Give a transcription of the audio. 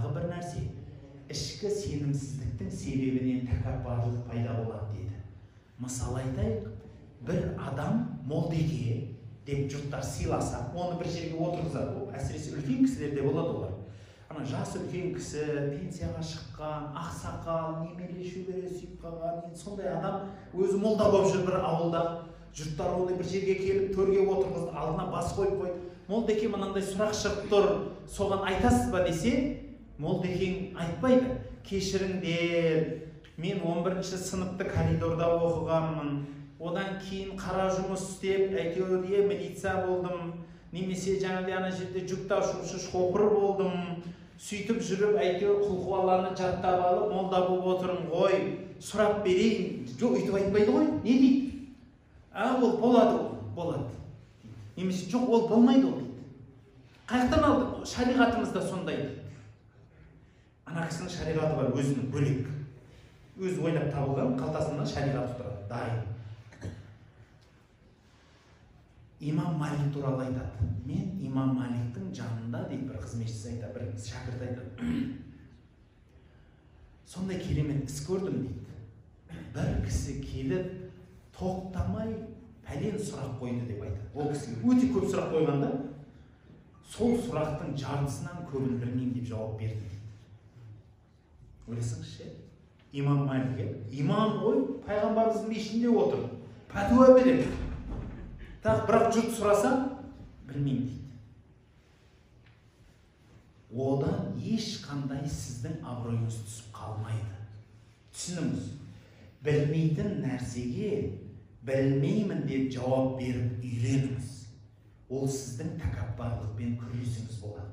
тағы бір нәрсе, ішкі сенімсіздіктің себебінен тәкаппарлық пайда болады деді. Мысал айтайық, бір адам молдеке деп жұрттар сыйласа, оны бір жерге отырғызады. Әсіресе үлкен кісілерде болады олар. Ана жас үлкен кісі, пенсияға шыққан, ақсақал, немере шөбере сүйіп қалған, сондай адам өзі молда болып жүр бір ауылда. Жұрттар оны бір жерге келіп, төрге отырғызды, алдына бас қойып қойды. Молдеке мынандай сұрақ шығып тұр, соған айтасыз ба десе, молдекең айтпайды. Кешіріңдер, мен 11-ші сыныпты коридорда оқығанмын. Одан кейін қара жұмыс істеп, әйтеуір милиция болдым, немесе жаңағыдай ана жерде жүк тасушы шофер болдым. Сөйтіп жүріп, әйтеуір құлқуаланы жаттап алып, молда болып отырмын ғой, сұрап берейін. Жоқ, өйтіп айтпайды ғой, не дейді? Ол болады, болады. Немесе жоқ, ол болмайды ол дейді. Қаяқтан алды? Шариғатымызда сондай дейді. Ана кісінің шариғаты бар, өзінің бөлек. Өзі ойлап табылған, қалтасында шариғаты тұрады, дайын. Имам Малик туралы айтады. Мен Имам Маликтің жанында дейді, бір қызметшісі айтады, бір шәкірт айтады. Сондай керемет іс көрдім дейді. Бір кісі келіп, тоқтамай пәлен сұрақ қойды деп айтады. Ол кісіге өте көп сұрақ қойғанда, сол сұрақтың жартысынан көбін білмеймін деп жауап берді дейді. Ойласаңызшы, Имам Малик, имам ғой, пайғамбарымыздың мешітінде отыр, пәтуа береді. Бірақ жұрт сұраса, білмеймін дейді. Одан ешқандай сіздің абыройыңыз түсіп қалмайды. Түсініңіз, білмейтін нәрсеге білмеймін деп жауап беріп үйреніңіз. Ол сіздің тәкаппарлықпен күресіңіз болады.